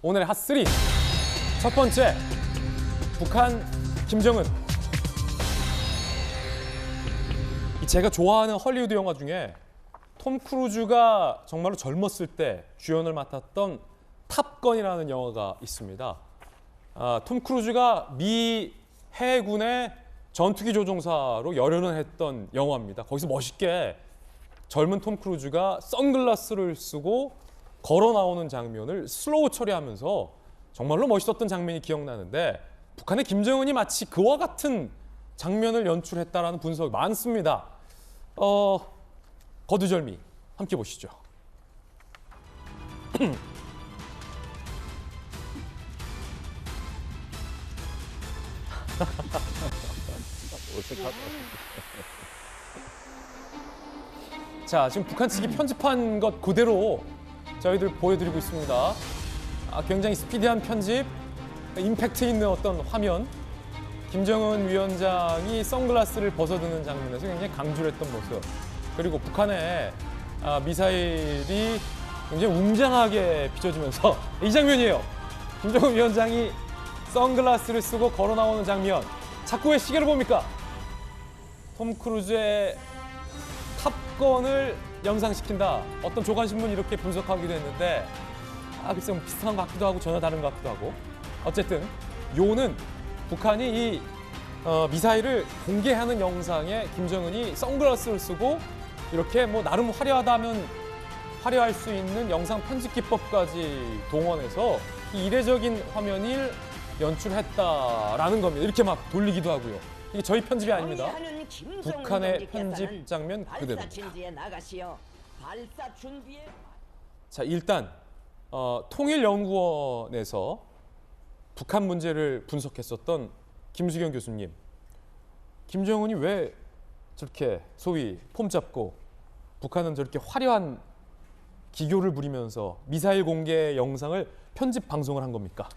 오늘의 핫3. 첫 번째, 북한 김정은. 제가 좋아하는 헐리우드 영화 중에 톰 크루즈가 정말로 젊었을 때 주연을 맡았던 탑건이라는 영화가 있습니다. 톰 크루즈가 미 해군의 전투기 조종사로 열연을 했던 영화입니다. 거기서 멋있게 젊은 톰 크루즈가 선글라스를 쓰고 걸어 나오는 장면을 슬로우 처리하면서 정말로 멋있었던 장면이 기억나는데, 북한의 김정은이 마치 그와 같은 장면을 연출했다라는 분석이 많습니다. 거두절미 함께 보시죠. 자, 지금 북한 측이 편집한 것 그대로 저희들 보여드리고 있습니다. 굉장히 스피디한 편집, 임팩트 있는 어떤 화면. 김정은 위원장이 선글라스를 벗어드는 장면에서 굉장히 강조를 했던 모습. 그리고 북한의 미사일이 굉장히 웅장하게 비춰지면서 이 장면이에요. 김정은 위원장이 선글라스를 쓰고 걸어 나오는 장면. 자꾸 왜 시계를 봅니까? 톰 크루즈의 탑건을 연상시킨다. 어떤 조간신문이 이렇게 분석하기도 했는데, 글쎄 비슷한 것 같기도 하고 전혀 다른 것 같기도 하고. 어쨌든 요는 북한이 이 미사일을 공개하는 영상에 김정은이 선글라스를 쓰고 이렇게 뭐 나름 화려하다면 화려할 수 있는 영상 편집 기법까지 동원해서 이 이례적인 화면을 연출했다라는 겁니다. 이렇게 막 돌리기도 하고요. 이게 저희 편집이 아닙니다. 북한의 편집 장면 그대로입니다. 자, 일단 통일연구원에서 북한 문제를 분석했었던 김수경 교수님, 김정은이 왜 저렇게 소위 폼 잡고 북한은 저렇게 화려한 기교를 부리면서 미사일 공개 영상을 편집 방송을 한 겁니까?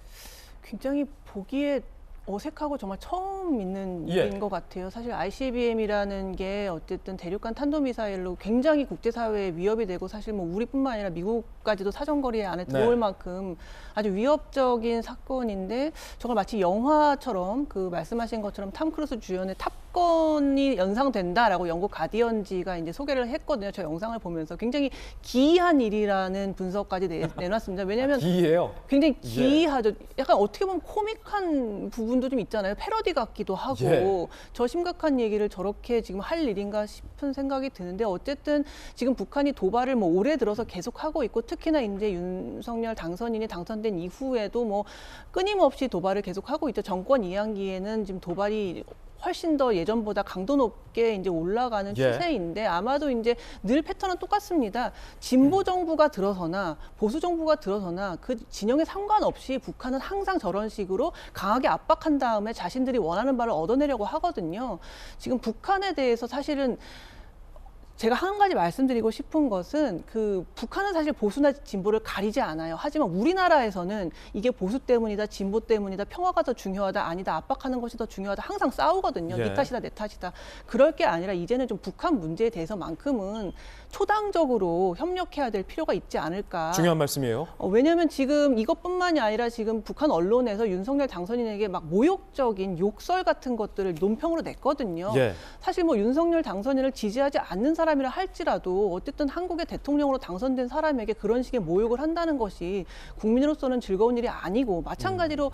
굉장히 보기에 어색하고 정말 처음 있는 일인 것 같아요. 사실 ICBM이라는 게 어쨌든 대륙간 탄도미사일로 굉장히 국제사회에 위협이 되고, 사실 뭐 우리뿐만 아니라 미국까지도 사정거리 안에 들어올 만큼 아주 위협적인 사건인데, 저걸 마치 영화처럼 그 말씀하신 것처럼 탐 크루즈 주연의 탑건이 연상된다라고 영국 가디언지가 이제 소개를 했거든요. 저 영상을 보면서 굉장히 기이한 일이라는 분석까지 내놨습니다. 왜냐하면 기이해요. 굉장히 기이하죠. 약간 어떻게 보면 코믹한 부분도 좀 있잖아요. 패러디 같기도 하고. 저 심각한 얘기를 저렇게 지금 할 일인가 싶은 생각이 드는데, 어쨌든 지금 북한이 도발을 뭐 올해 들어서 계속 하고 있고, 특히나 이제 윤석열 당선인이 당선된 이후에도 뭐 끊임없이 도발을 계속 하고 있죠. 정권 2학기에는 지금 도발이 훨씬 더 예전보다 강도 높게 이제 올라가는 추세인데, 아마도 이제 늘 패턴은 똑같습니다. 진보 정부가 들어서나 보수 정부가 들어서나 그 진영에 상관없이 북한은 항상 저런 식으로 강하게 압박한 다음에 자신들이 원하는 바를 얻어내려고 하거든요. 지금 북한에 대해서 사실은 제가 한 가지 말씀드리고 싶은 것은, 그 북한은 사실 보수나 진보를 가리지 않아요. 하지만 우리나라에서는 이게 보수 때문이다, 진보 때문이다, 평화가 더 중요하다, 아니다, 압박하는 것이 더 중요하다 항상 싸우거든요. 네 탓이다, 내 탓이다. 그럴 게 아니라 이제는 좀 북한 문제에 대해서만큼은 초당적으로 협력해야 될 필요가 있지 않을까. 중요한 말씀이에요. 왜냐하면 지금 이것뿐만이 아니라 지금 북한 언론에서 윤석열 당선인에게 막 모욕적인 욕설 같은 것들을 논평으로 냈거든요. 사실 뭐 윤석열 당선인을 지지하지 않는 사람이라 할지라도 어쨌든 한국의 대통령으로 당선된 사람에게 그런 식의 모욕을 한다는 것이 국민으로서는 즐거운 일이 아니고, 마찬가지로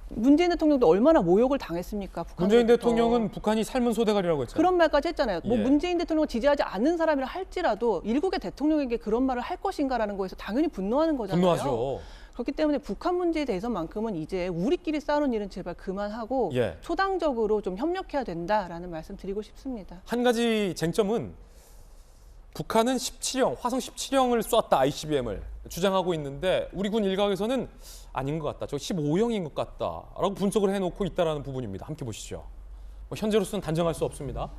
문재인 대통령도 얼마나 모욕을 당했습니까? 문재인 대통령은 북한이 삶은 소대가리라고 했잖아요. 그런 말까지 했잖아요. 뭐 문재인 대통령을 지지하지 않는 사람이라 할지라도 일국의 대통령에게 그런 말을 할 것인가라는 거에서 당연히 분노하는 거잖아요. 분노하죠. 그렇기 때문에 북한 문제에 대해서만큼은 이제 우리끼리 싸우는 일은 제발 그만하고 초당적으로 좀 협력해야 된다라는 말씀 드리고 싶습니다. 한 가지 쟁점은 북한은 17형, 화성 17형을 쐈다, ICBM을 주장하고 있는데, 우리 군 일각에서는 아닌 것 같다, 저 15형인 것 같다라고 분석을 해놓고 있다는 부분입니다. 함께 보시죠. 현재로서는 단정할 수 없습니다.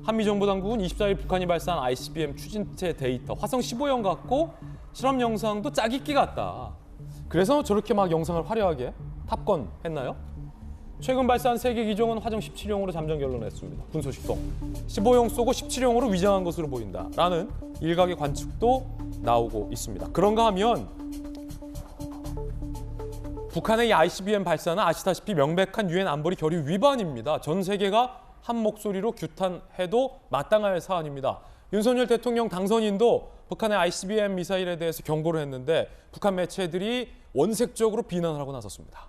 한미정보당국은 24일 북한이 발사한 ICBM 추진체 데이터 화성 15형 같고 실험 영상도 짜깁기 같다. 그래서 저렇게 막 영상을 화려하게 탑건 했나요? 최근 발사한 세계 기종은 화성 17형으로 잠정 결론냈습니다. 군소식통 15형 쏘고 17형으로 위장한 것으로 보인다라는 일각의 관측도 나오고 있습니다. 그런가 하면 북한의 이 ICBM 발사는 아시다시피 명백한 유엔 안보리 결의 위반입니다. 전 세계가 한 목소리로 규탄해도 마땅할 사안입니다. 윤석열 대통령 당선인도 북한의 ICBM 미사일에 대해서 경고를 했는데 북한 매체들이 원색적으로 비난을 하고 나섰습니다.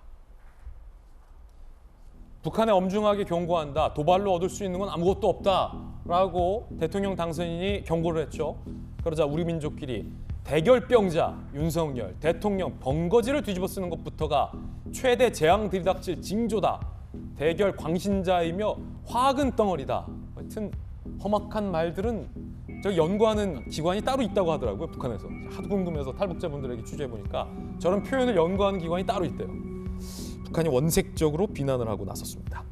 북한에 엄중하게 경고한다. 도발로 얻을 수 있는 건 아무것도 없다라고 대통령 당선인이 경고를 했죠. 그러자 우리 민족끼리 대결병자 윤석열 대통령 번거지를 뒤집어 쓰는 것부터가 최대 재앙 들이닥칠 징조다. 대결 광신자이며 화근 덩어리다. 하여튼 험악한 말들은 저 연구하는 기관이 따로 있다고 하더라고요. 북한에서. 하도 궁금해서 탈북자분들에게 취재해보니까 저런 표현을 연구하는 기관이 따로 있대요. 북한이 원색적으로 비난을 하고 나섰습니다.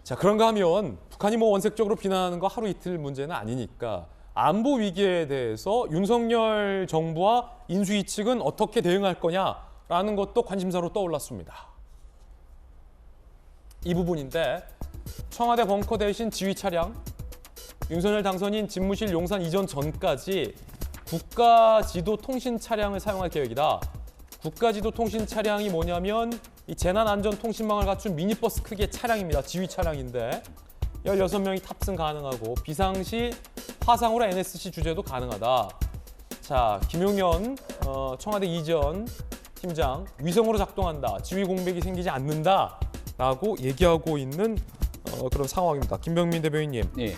자, 그런가 하면 북한이 뭐 원색적으로 비난하는 거 하루 이틀 문제는 아니니까 안보 위기에 대해서 윤석열 정부와 인수위 측은 어떻게 대응할 거냐라는 것도 관심사로 떠올랐습니다. 이 부분인데 청와대 벙커 대신 지휘 차량, 윤석열 당선인 집무실 용산 이전 전까지 국가지도 통신 차량을 사용할 계획이다. 국가지도 통신 차량이 뭐냐면 이 재난안전통신망을 갖춘 미니버스 크기의 차량입니다. 지휘 차량인데 16명이 탑승 가능하고 비상시 화상으로 NSC 주재도 가능하다. 자, 김용현 청와대 이전 팀장 위성으로 작동한다. 지휘 공백이 생기지 않는다라고 얘기하고 있는 그런 상황입니다. 김병민 대변인님. 예.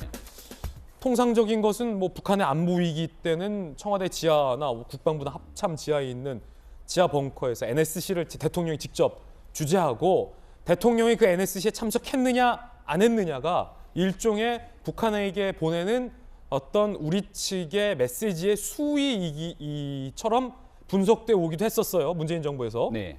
통상적인 것은 뭐 북한의 안보 위기 때는 청와대 지하나 국방부나 합참 지하에 있는 지하 벙커에서 NSC를 대통령이 직접 주재하고 대통령이 그 NSC에 참석했느냐 안 했느냐가 일종의 북한에게 보내는 어떤 우리 측의 메시지의 수위이처럼 분석돼 오기도 했었어요. 문재인 정부에서. 네.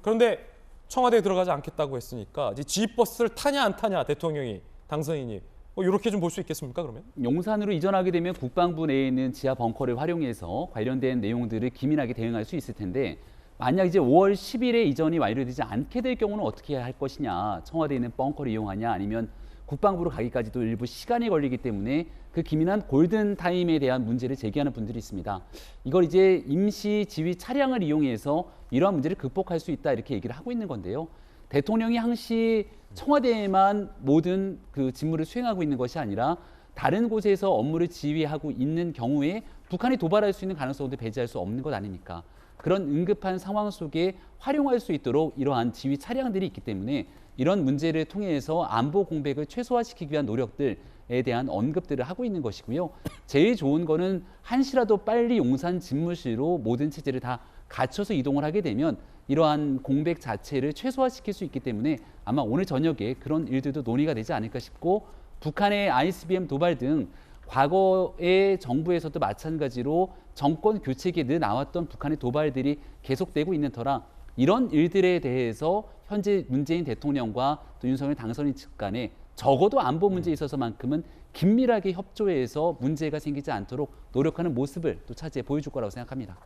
그런데 청와대에 들어가지 않겠다고 했으니까 이제 지휘버스를 타냐 안 타냐 대통령이 당선인이 이렇게 좀 볼 수 있겠습니까? 그러면? 용산으로 이전하게 되면 국방부 내에 있는 지하 벙커를 활용해서 관련된 내용들을 기민하게 대응할 수 있을 텐데 만약 이제 5월 10일에 이전이 완료되지 않게 될 경우는 어떻게 할 것이냐. 청와대에 있는 벙커를 이용하냐 아니면 국방부로 가기까지도 일부 시간이 걸리기 때문에 그 기민한 골든타임에 대한 문제를 제기하는 분들이 있습니다. 이걸 이제 임시 지휘 차량을 이용해서 이러한 문제를 극복할 수 있다 이렇게 얘기를 하고 있는 건데요. 대통령이 항시 청와대에만 모든 그 직무를 수행하고 있는 것이 아니라 다른 곳에서 업무를 지휘하고 있는 경우에 북한이 도발할 수 있는 가능성도 배제할 수 없는 것 아닙니까? 그런 응급한 상황 속에 활용할 수 있도록 이러한 지휘 차량들이 있기 때문에 이런 문제를 통해서 안보 공백을 최소화시키기 위한 노력들에 대한 언급들을 하고 있는 것이고요. 제일 좋은 거는 한시라도 빨리 용산 집무실로 모든 체제를 다 갖춰서 이동을 하게 되면 이러한 공백 자체를 최소화시킬 수 있기 때문에 아마 오늘 저녁에 그런 일들도 논의가 되지 않을까 싶고 북한의 ICBM 도발 등 과거의 정부에서도 마찬가지로 정권 교체기에 늘 나왔던 북한의 도발들이 계속되고 있는 터라 이런 일들에 대해서 현재 문재인 대통령과 또 윤석열 당선인 측 간에 적어도 안보 문제에 있어서만큼은 긴밀하게 협조해서 문제가 생기지 않도록 노력하는 모습을 또 차지해 보여줄 거라고 생각합니다.